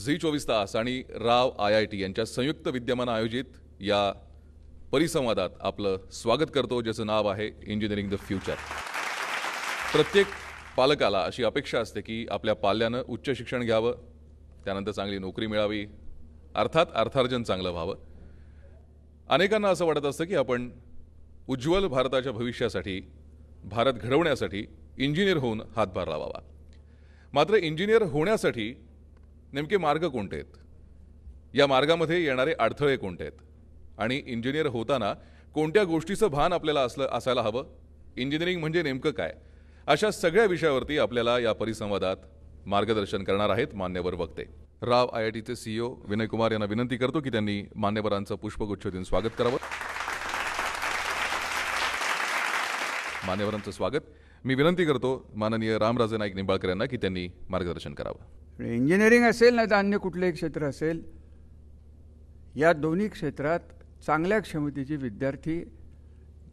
Zee 24 तास आणि राव IIT यांच्या संयुक्त विद्यमानं आयोजित या परिसंवादात आपलं स्वागत करतो, ज्याचं नाव आहे इंजिनिअरिंग द फ्युचर. प्रत्येक पालकाला अशी अपेक्षा असते की आपल्या पाल्यानं उच्च शिक्षण घ्यावं, त्यानंतर चांगली नोकरी मिळावी, अर्थात अर्थार्जन चांगलं व्हावं. अनेकांना असं वाटत असतं की आपण उज्ज्वल भारताच्या भविष्यासाठी, भारत घडवण्यासाठी इंजिनियर होऊन हातभार लावावा. मात्र इंजिनियर होण्यासाठी नेमके मार्ग कोणते आहेत, या मार्गामध्ये येणारे अडथळे कोणते आहेत आणि इंजिनियर होताना कोणत्या गोष्टीचं भान आपल्याला असायला हवं, इंजिनिअरिंग म्हणजे नेमकं काय, अशा सगळ्या विषयावरती आपल्याला या परिसंवादात मार्गदर्शन करणार आहेत मान्यवर वक्ते. राव IITचे CEO विनय कुमार यांना विनंती करतो की त्यांनी मान्यवरांचं पुष्पगुच्छ देऊन स्वागत करावं. मान्यवरांचं स्वागत. मी विनंती करतो माननीय रामराजे नाईक निंबाळकर यांना की त्यांनी मार्गदर्शन करावं. इंजिनिअरिंग असेल ना तर अन्य कुठलंही क्षेत्र असेल, या दोन्ही क्षेत्रात चांगल्या क्षमतेचे विद्यार्थी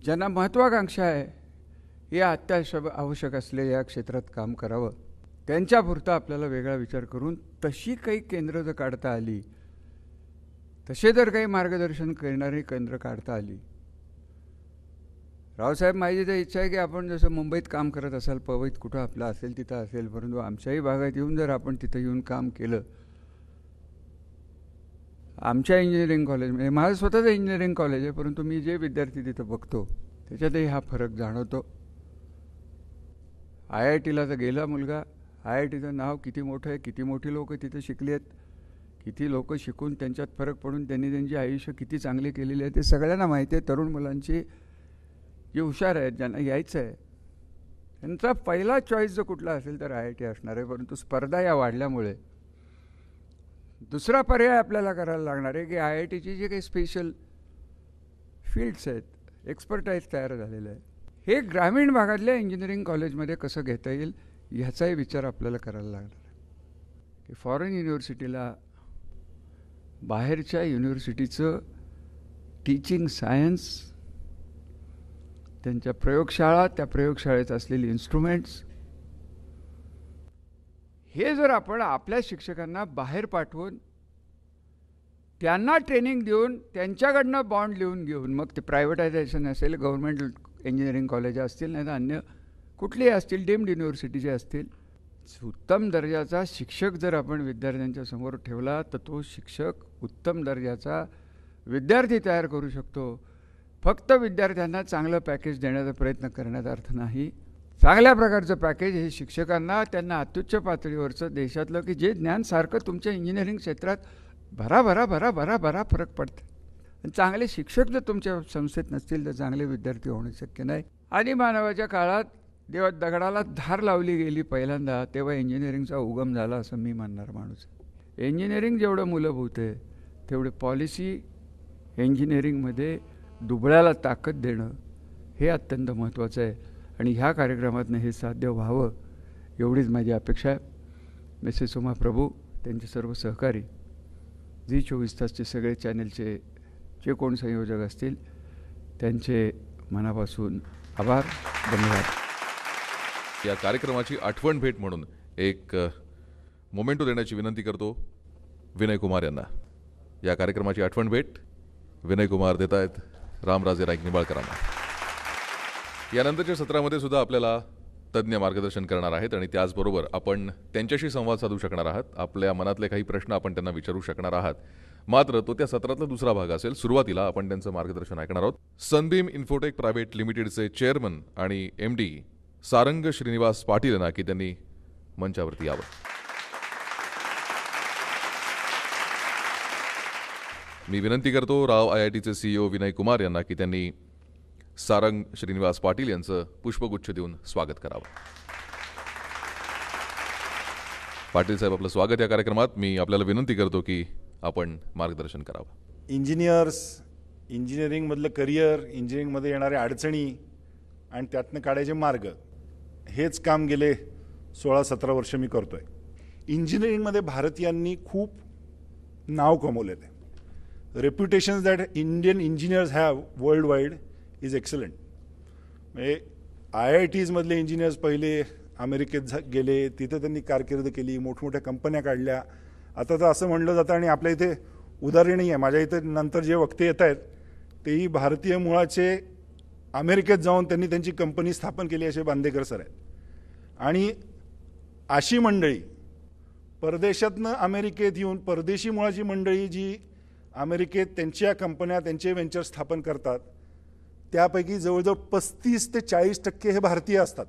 ज्यांना महत्त्वाकांक्षा आहे, या आवश्यक असलेल्या या क्षेत्रात काम करावं. त्यांच्यापुरतं आपल्याला वेगळा विचार करून तशी काही केंद्र जर काढता आली, तसे जर काही मार्गदर्शन करणारी केंद्र काढता आली. रावसाहेब, माझी तर इच्छा आहे की आपण जसं मुंबईत काम करत असाल, पवईत कुठं आपलं असेल तिथं असेल, परंतु आमच्याही भागात येऊन जर आपण तिथं येऊन काम केलं, आमच्या इंजिनिअरिंग कॉलेजमध्ये, माझं स्वतःचं इंजिनिअरिंग कॉलेज आहे, परंतु मी जे विद्यार्थी तिथं बघतो त्याच्यातही हा फरक जाणवतो. IITला तर गेला मुलगा, IITचं नाव किती मोठं आहे, किती मोठी लोक तिथं शिकली आहेत, किती लोक शिकून त्यांच्यात फरक पडून त्यांनी त्यांचे आयुष्य किती चांगले केलेले आहे ते सगळ्यांना माहिती आहे. तरुण मुलांची जे हुशार आहेत, ज्यांना यायचं आहे, त्यांचा पहिला चॉईस जो कुठला असेल तर IIT असणार आहे. परंतु स्पर्धा या वाढल्यामुळे दुसरा पर्याय आपल्याला करायला लागणार आहे की IITची जे काही स्पेशल फील्ड्स आहेत, एक्सपर्टाईज तयार झालेलं आहे, हे ग्रामीण भागातल्या इंजिनिअरिंग कॉलेजमध्ये कसं घेता येईल ह्याचाही विचार आपल्याला करायला लागणार आहे. की फॉरेन युनिव्हर्सिटीला, बाहेरच्या युनिव्हर्सिटीचं टीचिंग सायन्स, त्यांच्या प्रयोगशाळा, त्या प्रयोगशाळेत असलेली इन्स्ट्रुमेंट्स, हे जर आपण आपल्या शिक्षकांना बाहेर पाठवून त्यांना ट्रेनिंग देऊन त्यांच्याकडनं बॉन्ड लिहून घेऊन, मग ते प्रायव्हेटायझेशन असेल, गव्हर्नमेंट इंजिनिअरिंग कॉलेज असतील, नाही तर अन्य कुठलेही असतील, डीम्ड युनिव्हर्सिटीचे असतील, उत्तम दर्जाचा शिक्षक जर आपण विद्यार्थ्यांच्या समोर ठेवला तर तो शिक्षक उत्तम दर्जाचा विद्यार्थी तयार करू शकतो. फक्त विद्यार्थ्यांना चांगलं पॅकेज देण्याचा प्रयत्न करण्यात अर्थ नाही. चांगल्या प्रकारचं पॅकेज हे शिक्षकांना, त्यांना अत्युच्च पातळीवरचं देशातलं की जे ज्ञान सारखं तुमच्या इंजिनिअरिंग क्षेत्रात भरा फरक पडतं. चांगले शिक्षक जर तुमच्या संस्थेत नसतील तर चांगले विद्यार्थी होणं शक्य नाही. आदिमानवाच्या काळात जेव्हा दगडाला धार लावली गेली पहिल्यांदा, तेव्हा इंजिनिअरिंगचा उगम झाला असं मी मानणार माणूस. इंजिनिअरिंग जेवढं मूलभूत आहे तेवढे पॉलिसी इंजिनिअरिंगमध्ये दुबळ्याला ताकद देणं हे अत्यंत महत्त्वाचं आहे. आणि ह्या कार्यक्रमातनं हे साध्य व्हावं एवढीच माझी अपेक्षा आहे. मिसेस उमा प्रभू, त्यांचे सर्व सहकारी, झी 24 तासचे सगळे चॅनलचे जे कोण संयोजक असतील त्यांचे मनापासून आभार, धन्यवाद. या कार्यक्रमाची आठवण भेट म्हणून एक मोमेंटो देण्याची विनंती करतो विनय कुमार यांना. या कार्यक्रमाची आठवण भेट विनय कुमार देत आहेत रामराजे नाईक निंबाळकरांना. यानंतरच्या सत्रामध्ये सुद्धा आपल्याला तज्ज्ञ मार्गदर्शन करणार आहेत आणि त्याचबरोबर आपण त्यांच्याशी संवाद साधू शकणार आहात. आपल्या मनातले काही प्रश्न आपण त्यांना विचारू शकणार आहात. मात्र तो त्या सत्रातला दुसरा भाग असेल. सुरुवातीला आपण त्यांचं मार्गदर्शन ऐकणार आहोत. सनबीम इन्फोटेक प्रायव्हेट लिमिटेडचे चेअरमन आणि MD सारंग श्रीनिवास पाटील यांना की त्यांनी मंचावरती यावं. मी विनंती करतो राव IITचे CEO विनय कुमार यांना की त्यांनी सारंग श्रीनिवास पाटील यांचं पुष्पगुच्छ देऊन स्वागत करावं. पाटील साहेब, आपलं स्वागत या कार्यक्रमात. मी आपल्याला विनंती करतो की आपण मार्गदर्शन करावं. इंजिनियर्स, इंजिनिअरिंगमधलं करिअर, इंजिनिअरिंगमध्ये येणाऱ्या अडचणी आणि त्यातनं काढायचे मार्ग, हेच काम गेले 16-17 वर्ष मी करतो आहे. इंजिनिअरिंगमध्ये भारतीयांनी खूप नाव कमवले आहे. Reputations that Indian engineers have world wide is excellent. म्हणजे IITsमधले इंजिनियर्स पहिले अमेरिकेत गेले, तिथं त्यांनी कारकीर्द केली, मोठमोठ्या कंपन्या काढल्या आता तर असं म्हणलं जातं आणि आपल्या इथे उदाहरणही आहे. माझ्या इथे नंतर जे वक्ते येत आहेत तेही भारतीय मुळाचे, अमेरिकेत जाऊन त्यांनी त्यांची कंपनी स्थापन केली असे बांदेकर सर आहेत. आणि अशी मंडळी परदेशातनं अमेरिकेत येऊन, परदेशी मुळाची मंडळी जी अमेरिकेत त्यांच्या कंपन्या, त्यांचे व्हेंचर स्थापन करतात, त्यापैकी जवळजवळ 35 ते 40% हे भारतीय असतात,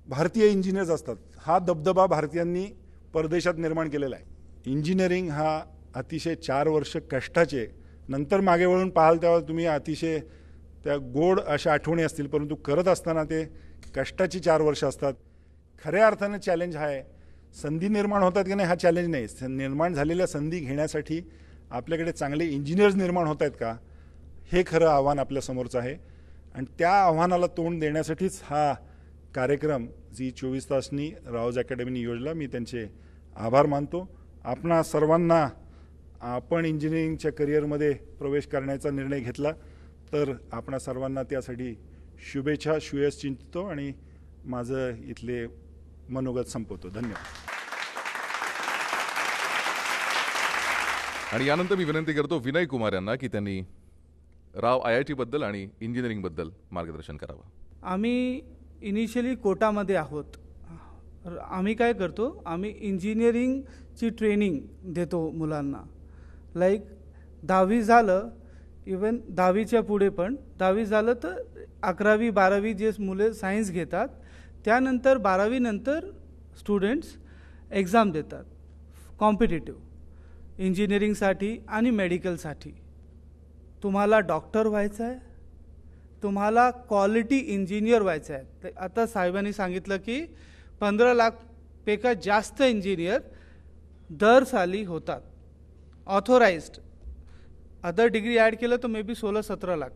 भारतीय इंजिनियर्स असतात. हा दबदबा भारतीयांनी परदेशात निर्माण केलेला आहे. इंजिनिअरिंग हा अतिशय 4 वर्ष कष्टाचे, नंतर मागे वळून पाहाल तेव्हा तुम्ही अतिशय त्या गोड अशा आठवणी असतील, परंतु करत असताना ते कष्टाची 4 वर्ष असतात. खऱ्या अर्थानं चॅलेंज हा आहे. संधी निर्माण होतात की नाही हा चॅलेंज नाही. निर्माण झालेल्या संधी घेण्यासाठी आपल्याकडे चांगले इंजिनियर्स निर्माण होत आहेत का, हे खरं आव्हान आपल्यासमोरचं आहे. आणि त्या आव्हानाला तोंड देण्यासाठीच हा कार्यक्रम जी 24 तासनी रावज अकॅडमीनी योजला. मी त्यांचे आभार मानतो. आपणा सर्वांना, आपण इंजिनिअरिंगच्या करिअरमध्ये प्रवेश करण्याचा निर्णय घेतला तर आपणा सर्वांना त्यासाठी शुभेच्छा, श्रेयस चिंततो आणि माझं इथले मनोगत संपवतो. धन्यवाद. आणि यानंतर मी विनंती करतो विनय कुमार यांना की त्यांनी राव IIT बद्दल आणि इंजिनिअरिंगबद्दल मार्गदर्शन करावं. आम्ही इनिशियली कोटामध्ये आहोत. आम्ही काय करतो, आम्ही इंजिनिअरिंगची ट्रेनिंग देतो मुलांना. लाईक 10वी झालं, इवन 10वीच्या पुढे पण 10वी झालं तर 11वी 12वी जे मुले सायन्स घेतात, त्यानंतर 12वी नंतर स्टुडंट्स एक्झाम देतात कॉम्पिटिटिव्ह इंजिनिअरिंगसाठी आणि मेडिकलसाठी. तुम्हाला डॉक्टर व्हायचं आहे, तुम्हाला क्वालिटी इंजिनियर व्हायचं आहे. तर आता साहेबांनी सांगितलं की 15 लाखपेक्षा जास्त इंजिनियर दर साली होतात ऑथोराइज्ड. अदर डिग्री ॲड केलं तर मे बी 16-17 लाख.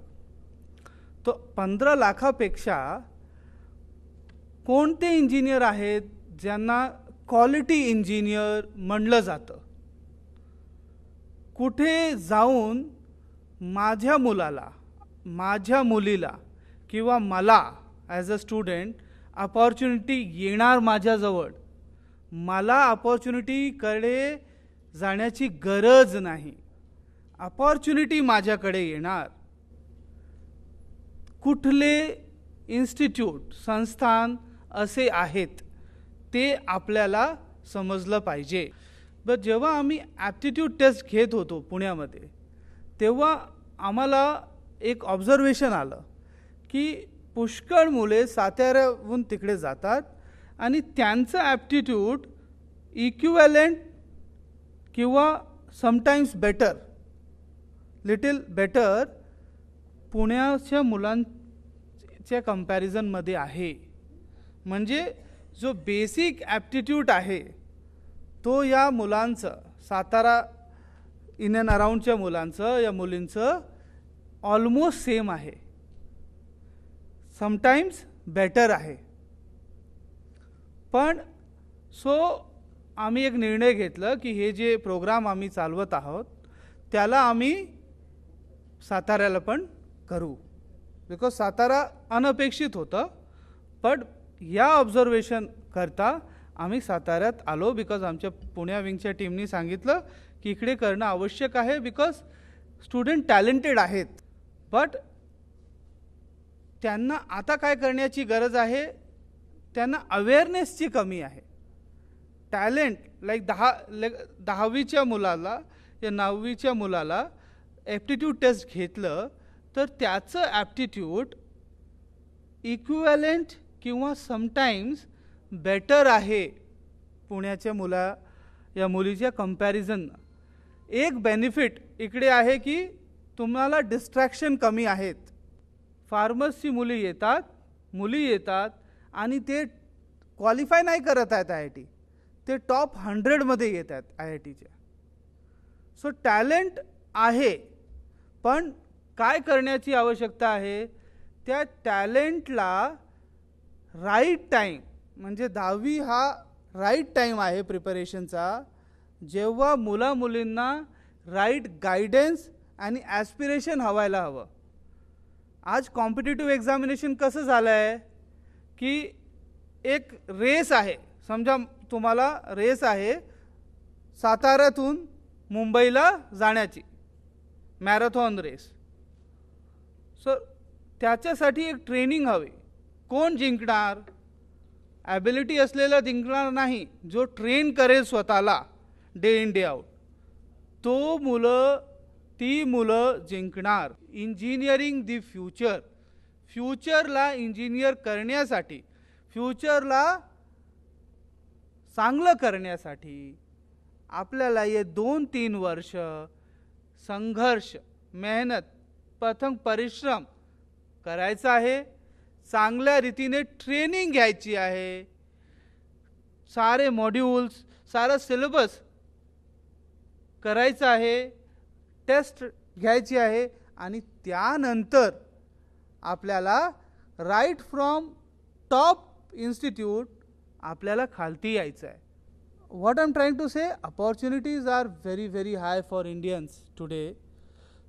तो 15 लाखापेक्षा कोणते इंजिनियर आहेत ज्यांना क्वालिटी इंजिनियर म्हणलं जातं. कुठे जाऊन माझ्या मुलाला, माझ्या मुलीला किंवा मला ॲज अ स्टुडंट अपॉर्च्युनिटी येणार माझ्याजवळ, मला अपॉर्च्युनिटीकडे जाण्याची गरज नाही, अपॉर्च्युनिटी माझ्याकडे येणार. कुठले इन्स्टिट्यूट, संस्थान असे आहेत ते आपल्याला समजलं पाहिजे. बट जेव्हा आम्ही ॲप्टिट्यूड टेस्ट घेत होतो पुण्यामध्ये, तेव्हा आम्हाला एक ऑब्झर्वेशन आलं की पुष्कळ मुले साताऱ्याहून तिकडे जातात आणि त्यांचं ॲप्टिट्यूड इक्विव्हॅलंट किंवा समटाईम्स बेटर, लिटिल बेटर पुण्याच्या मुलांच्या कंपॅरिझनमध्ये आहे. म्हणजे जो बेसिक ॲप्टिट्यूड आहे तो या मुलांचं, सातारा इन अँड अराउंडच्या मुलांचं, या मुलींचं ऑलमोस्ट सेम आहे, समटाईम्स बेटर आहे. पण आम्ही एक निर्णय घेतलं की हे जे प्रोग्राम आम्ही चालवत आहोत त्याला आम्ही साताऱ्याला पण करू. बिकॉज सातारा अनपेक्षित होतं, पण या ऑब्झर्वेशन करता आम्ही साताऱ्यात आलो. बिकॉज आमच्या पुण्या विंगच्या टीमनी सांगितलं की इकडे करणं आवश्यक आहे, बिकॉज स्टुडंट टॅलेंटेड आहेत. बट त्यांना आता काय करण्याची गरज आहे, त्यांना अवेअरनेसची कमी आहे. टॅलेंट लाईक 10वीच्या मुलाला या 9वीच्या मुलाला ॲप्टिट्यूड टेस्ट घेतलं तर त्याचं ॲप्टिट्यूड इक्विव्हॅलंट किंवा समटाईम्स बेटर आहे पुण्याच्या या मुलीच्या कंपॅरिझन. एक बेनिफिट इकडे आहे की तुम्हाला डिस्ट्रॅक्शन कमी आहेत. फार्मर्सची मुली येतात आणि ते क्वालिफाय नाही करत आहेत IIT, ते टॉप 100मध्ये येत आहेत IITच्या. सो टॅलेंट आहे, पण काय करण्याची आवश्यकता आहे, त्या टॅलेंटला राईट टाईम, म्हणजे 10वी हा राईट टाईम आहे प्रिपरेशनचा, जेव्हा मुलींना राईट गायडन्स आणि ॲस्पिरेशन हवायला हवं. आज कॉम्पिटिटिव्ह एक्झामिनेशन कसं झालं आहे की एक रेस आहे. समजा तुम्हाला रेस आहे साताऱ्यातून मुंबईला जाण्याची मॅरेथॉन रेस. सर त्याच्यासाठी एक ट्रेनिंग हवे. कोण जिंकणार? ॲबिलिटी असलेला जिंकणार नाही, जो ट्रेन करेल स्वतःला डे इन डे आउट, ती मुलं जिंकणार. इंजिनिअरिंग दी फ्युचर. फ्युचरला इंजिनियर करण्यासाठी, फ्युचरला चांगलं करण्यासाठी आपल्याला हे 2-3 वर्ष संघर्ष, मेहनत, परिश्रम करायचा आहे. चांगल्या रीतीने ट्रेनिंग घ्यायची आहे. सारे मॉड्यूल्स, सारा सिलेबस करायचं आहे. टेस्ट घ्यायची आहे आणि त्यानंतर आपल्याला राईट फ्रॉम टॉप इन्स्टिट्यूट आपल्याला खालती यायचं आहे. What I am trying to say, opportunities are very very high for Indians today.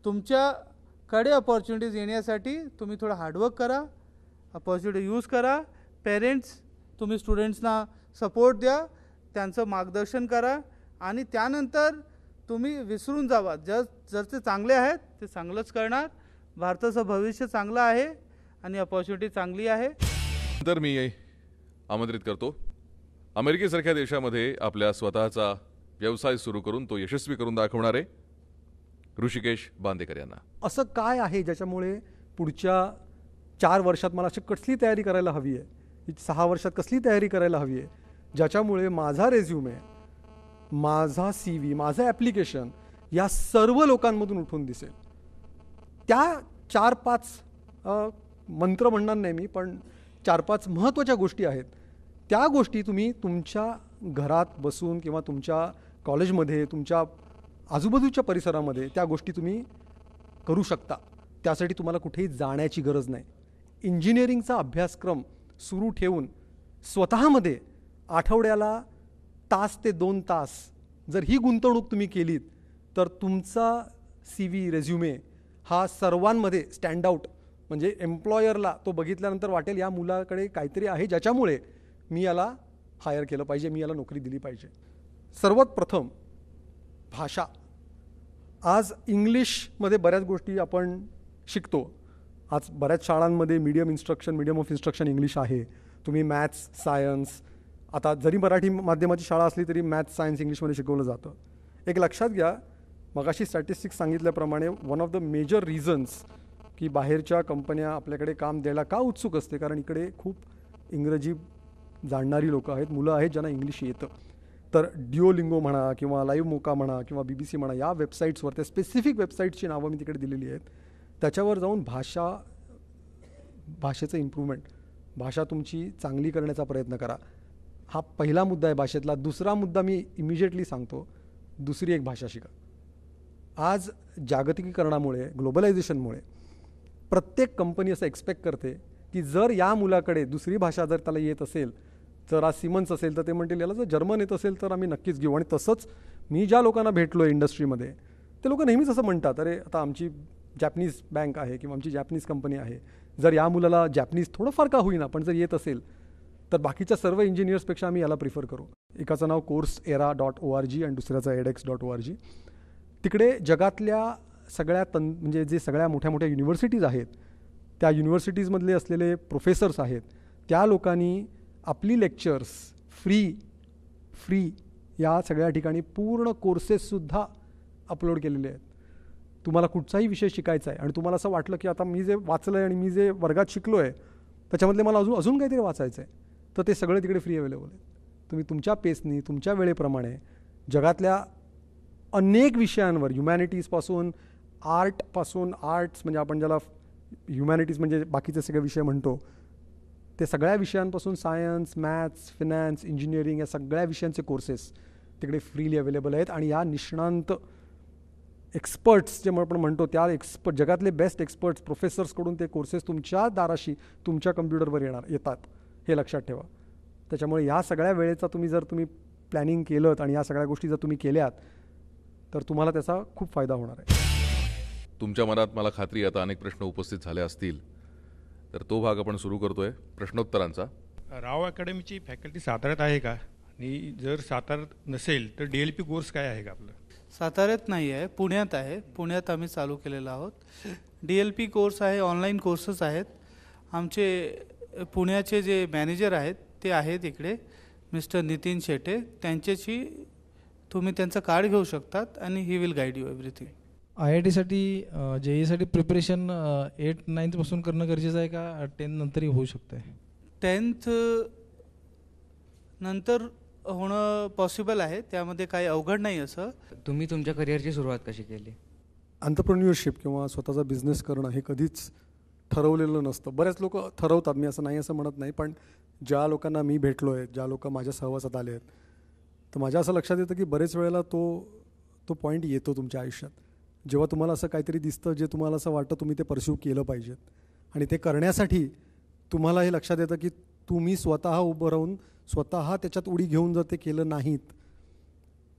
तुमच्याकडे अपॉर्च्युनिटीज येण्यासाठी तुम्ही थोडं हार्डवर्क करा, अपॉर्च्युनिटी यूज करा. पेरेंट्स, तुम्ही स्टुडंट्सना सपोर्ट द्या, त्यांचं मार्गदर्शन करा आणि त्यानंतर तुम्ही विसरून जावा. जर ते चांगले आहेत ते चांगलंच करणार. भारताचं भविष्य चांगलं आहे आणि अपॉर्च्युनिटी चांगली आहे. तर मी आमंत्रित करतो अमेरिकेसारख्या देशामध्ये आपल्या स्वतःचा व्यवसाय सुरू करून तो यशस्वी करून दाखवणारे ऋषिकेश बांदेकर यांना. असं काय आहे ज्याच्यामुळे पुढच्या 4 वर्षात मला अशी कसली तयारी करायला हवी आहे, 6 वर्षात कसली तयारी करायला हवी आहे, ज्याच्यामुळे माझा रेझ्युमे, माझा CV, माझं ॲप्लिकेशन या सर्व लोकांमधून उठून दिसेल. त्या 4-5 मंत्र म्हणणार नाही मी, पण 4-5 महत्त्वाच्या गोष्टी आहेत. त्या गोष्टी तुम्ही तुमच्या घरात बसून किंवा तुमच्या कॉलेजमध्ये, तुमच्या आजूबाजूच्या परिसरामध्ये त्या गोष्टी तुम्ही करू शकता. त्यासाठी तुम्हाला कुठेही जाण्याची गरज नाही. इंजिनिअरिंगचा अभ्यासक्रम सुरू ठेवून स्वतःमध्ये आठवड्याला 1 ते 2 तास जर ही गुंतवणूक तुम्ही केलीत तर तुमचा CV, रेझ्युमे हा सर्वांमध्ये स्टँड आउट, म्हणजे एम्प्लॉयरला तो बघितल्यानंतर वाटेल या मुलाकडे काहीतरी आहे ज्याच्यामुळे मी याला हायर केलं पाहिजे, मी याला नोकरी दिली पाहिजे. सर्वात प्रथम भाषा. आज इंग्लिशमध्ये बऱ्याच गोष्टी आपण शिकतो. आज बऱ्याच शाळांमध्ये मीडियम ऑफ इन्स्ट्रक्शन इंग्लिश आहे. तुम्ही मॅथ्स, सायन्स, आता जरी मराठी माध्यमाची शाळा असली तरी मॅथ्स, सायन्स इंग्लिशमध्ये शिकवलं जातं. एक लक्षात घ्या, मगाशी स्टॅटिस्टिक्स सांगितल्याप्रमाणे one of the major reasons की बाहेरच्या कंपन्या आपल्याकडे काम द्यायला का उत्सुक असते, कारण इकडे खूप इंग्रजी जाणणारी लोकं आहेत, मुलं आहेत ज्यांना इंग्लिश येतं. तर डिओलिंगो म्हणा किंवा लाईव्ह मोका म्हणा किंवा BBC म्हणा, या वेबसाईट्सवर, त्या स्पेसिफिक वेबसाईट्सची नावं मी तिकडे दिलेली आहेत. त्याच्यावर जाऊन भाषेचं इम्प्रूव्हमेंट, भाषा तुमची चांगली करण्याचा प्रयत्न करा. हा पहिला मुद्दा आहे भाषेतला. दुसरा मुद्दा मी इमिजिएटली सांगतो, दुसरी एक भाषा शिका. आज जागतिकीकरणामुळे, ग्लोबलायझेशनमुळे प्रत्येक कंपनी असं एक्सपेक्ट करते की जर या मुलाकडे दुसरी भाषा जर त्याला येत असेल, जर आज सिमन्स असेल तर ते म्हणतील याला जर जर्मन येत असेल तर आम्ही नक्कीच घेऊ. आणि तसंच मी ज्या लोकांना भेटलो आहे इंडस्ट्रीमध्ये, ते लोक नेहमीच असं म्हणतात, अरे आता आमची जॅपनीज बँक आहे किंवा आमची जॅपनीज कंपनी आहे, जर या मुलाला जॅपनीज थोडंफार का होईना पण जर येत असेल तर बाकीच्या सर्व इंजिनियर्सपेक्षा आम्ही याला प्रिफर करू. एकाचं नाव coursera.org आणि दुसऱ्याचं edX.org. तिकडे जगातल्या सगळ्या म्हणजे जे सगळ्या मोठ्या मोठ्या युनिव्हर्सिटीज आहेत, त्या युनिव्हर्सिटीजमधले असलेले प्रोफेसर्स आहेत, त्या लोकांनी आपली लेक्चर्स फ्री या सगळ्या ठिकाणी पूर्ण कोर्सेससुद्धा अपलोड केलेले आहेत. तुम्हाला कुठचाही विषय शिकायचा आहे आणि तुम्हाला असं वाटलं की आता मी जे वाचलं आहे आणि मी जे वर्गात शिकलो आहे त्याच्यामधले मला अजून काहीतरी वाचायचं आहे, तर ते सगळे तिकडे फ्री अवेलेबल आहे. तुम्ही तुमच्या पेसनी, तुमच्या वेळेप्रमाणे जगातल्या अनेक विषयांवर, ह्युमॅनिटीजपासून आर्ट्स म्हणजे आपण ज्याला ह्युमॅनिटीज म्हणजे बाकीचे सगळे विषय म्हणतो, ते सगळ्या विषयांपासून सायन्स, मॅथ्स, फिनान्स, इंजिनिअरिंग या सगळ्या विषयांचे कोर्सेस तिकडे फ्रीली अवेलेबल आहेत. आणि या निष्णांत एक्सपर्ट्स जे आपण म्हणतो त्या जगातले बेस्ट एक्सपर्ट्स, प्रोफेसर्सकडून ते कोर्सेस तुमच्या दाराशी, तुमच्या कम्प्युटरवर येतात, हे लक्षात ठेवा. त्याच्यामुळे या सगळ्या वेळेचा जर तुम्ही प्लॅनिंग केलं आणि या सगळ्या गोष्टी जर तुम्ही केल्यात तर तुम्हाला त्याचा खूप फायदा होणार आहे. तुमच्या मनात मला खात्री आता अनेक प्रश्न उपस्थित झाले असतील, तर तो भाग आपण सुरू करतोय प्रश्नोत्तरांचा. राव अकॅडमीची फॅकल्टी साताऱ्यात आहे का? आणि जर साताऱ्यात नसेल तर DLP कोर्स काय आहे का आपलं? साताऱ्यात नाही आहे, पुण्यात आहे. पुण्यात आम्ही चालू केलेला आहोत. DLP कोर्स आहे, ऑनलाईन कोर्सेस आहेत. आमचे पुण्याचे जे मॅनेजर आहेत ते आहेत इकडे, मिस्टर नितीन शेटे. त्यांच्याशी तुम्ही त्यांचं कार्ड घेऊ शकतात आणि he will guide you everything. IIT-साठी JEE-साठी प्रिपरेशन 8-9 पासून करणं गरजेचं आहे का 10 नंतरही होऊ शकतं? 10th नंतर होणं पॉसिबल आहे, त्यामध्ये काही अवघड नाही. असं तुम्ही तुमच्या करिअरची सुरुवात कशी केली? एंटरप्रेन्युअरशिप किंवा स्वतःचा बिझनेस करणं हे कधीच ठरवलेलं नसतं. बरेच लोक ठरवतात, मी असं नाही असं म्हणत नाही, पण ज्या लोकांना मी भेटलो आहे, ज्या लोक माझ्या सहवासात आले आहेत, तर माझ्या असं लक्षात येतं की बरेच वेळेला तो पॉईंट येतो तुमच्या आयुष्यात, जेव्हा तुम्हाला असं काहीतरी दिसतं जे तुम्हाला असं वाटतं तुम्ही ते परस्यू केलं पाहिजेत. आणि ते करण्यासाठी तुम्हाला हे लक्षात येतं की तुम्ही स्वतः उभं राहून स्वतः त्याच्यात उडी घेऊन जर ते केलं नाहीत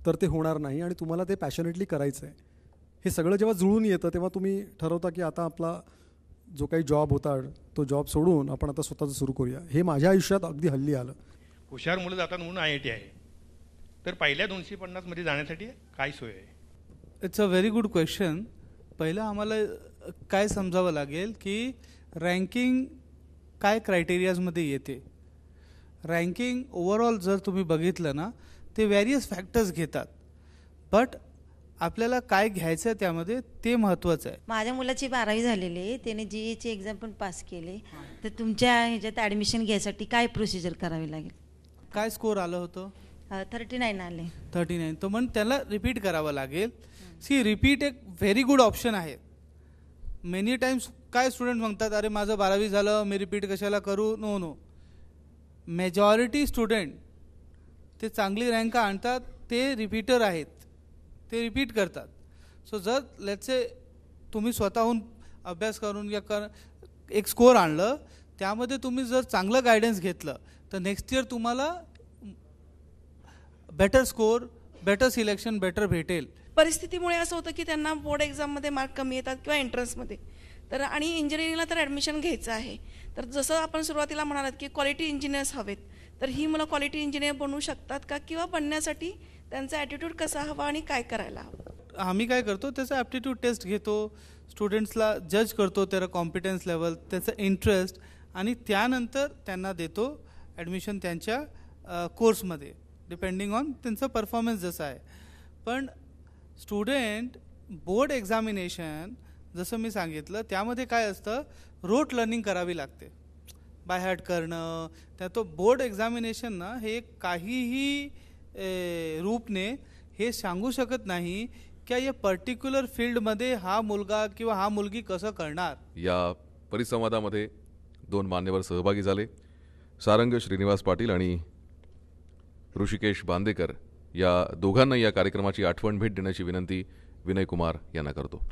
तर ते होणार नाही आणि तुम्हाला ते पॅशनेटली करायचं आहे. हे सगळं जेव्हा जुळून येतं तेव्हा तुम्ही ठरवता की आता आपला जो काही जॉब होता तो जॉब सोडून आपण आता स्वतःचं सुरू करूया. हे माझ्या आयुष्यात अगदी हल्ली आलं. हुशार मुलं जातात म्हणून IIT आहे, तर पहिल्या 250 मध्ये जाण्यासाठी काय सोय आहे? It's a very good question. पहिलं आम्हाला काय समजावं लागेल की रँकिंग काय क्रायटेरियाजमध्ये येते. रँकिंग ओव्हरऑल जर तुम्ही बघितलं ना, ते व्हॅरियस फॅक्टर्स घेतात, बट आपल्याला काय घ्यायचं त्यामध्ये ते महत्त्वाचं आहे. माझ्या मुलाची 12वी झालेली आहे, त्याने GEची एक्झाम पण पास केली. तर तुमच्या ह्याच्यात ॲडमिशन घ्यायसाठी काय प्रोसिजर करावी लागेल? काय स्कोअर आलं होतं? 39 आले. 39. तर मग त्याला रिपीट करावं लागेल. सी, रिपीट एक व्हेरी गुड ऑप्शन आहे. मेनी टाइम्स काय स्टुडंट म्हणतात, अरे माझं 12वी झालं, मी रिपीट कशाला करू? नो. मेजॉरिटी स्टुडंट ते चांगली रँक आणतात, ते रिपीटर आहेत, ते रिपीट करतात. सो जर लेट्स से तुम्ही स्वतःहून अभ्यास करून या एक स्कोअर आणलं, त्यामध्ये तुम्ही जर चांगलं गायडन्स घेतलं तर नेक्स्ट इयर तुम्हाला better score, better selection, better भेटेल. परिस्थितीमुळे असं होतं की त्यांना बोर्ड एक्झाममध्ये मार्क कमी येतात किंवा एंट्रन्समध्ये, तर आणि इंजिनिअरिंगला तर ॲडमिशन घ्यायचं आहे. तर जसं आपण सुरुवातीला म्हणालात की क्वालिटी इंजिनियर्स हवेत, तर ही मुलं क्वालिटी इंजिनियर बनवू शकतात का, किंवा बनण्यासाठी त्यांचा ॲटिट्यूड कसा हवा आणि काय करायला हवं? आम्ही काय करतो, त्याचा ॲप्टिट्यूड टेस्ट घेतो, स्टुडंट्सला जज करतो त्याचा कॉम्पिटन्स लेवल, त्याचं इंटरेस्ट, आणि त्यानंतर त्यांना देतो ॲडमिशन त्यांच्या कोर्समध्ये, डिपेंडिंग ऑन त्यांचं परफॉर्मन्स जसं आहे. पण स्टुडंट बोर्ड एक्झामिनेशन जसं मी सांगितलं त्यामध्ये काय असतं, रोट लर्निंग करावी लागते, बाय हार्ट करणं. त्या तो बोर्ड एक्झामिनेशन ना हे काहीही रूपने हे सांगू शकत नाही की या पर्टिक्युलर फील्डमध्ये हा मुलगा किंवा हा मुलगी कसं करणार. या परिसंवादामध्ये 2 मान्यवर सहभागी झाले, सारंग श्रीनिवास पाटील आणि ऋषिकेश बांदेकर. या दोघांना या कार्यक्रमाची आठवण भेट देण्याची विनंती विनय कुमार यांना करतो.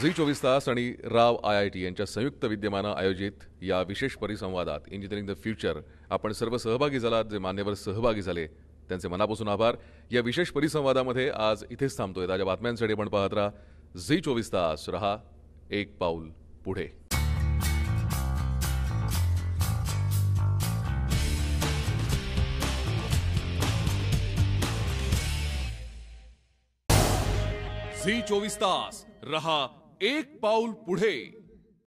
झी 24 तास आणि राव IIT यांच्या संयुक्त विद्यमानं आयोजित या विशेष परिसंवादात इंजिनिअरिंग द फ्युचर आपण सर्व सहभागी झालात. जे मान्यवर सहभागी झाले त्यांचे मनापासून आभार. या विशेष परिसंवादामध्ये आज इथेच थांबतोय. ताज्या बातम्यांसाठी आपण पाहत राहा झी 24 तास. रहा एक पाऊल पुढे. झी 24 तास. रहा एक पाऊल पुढे.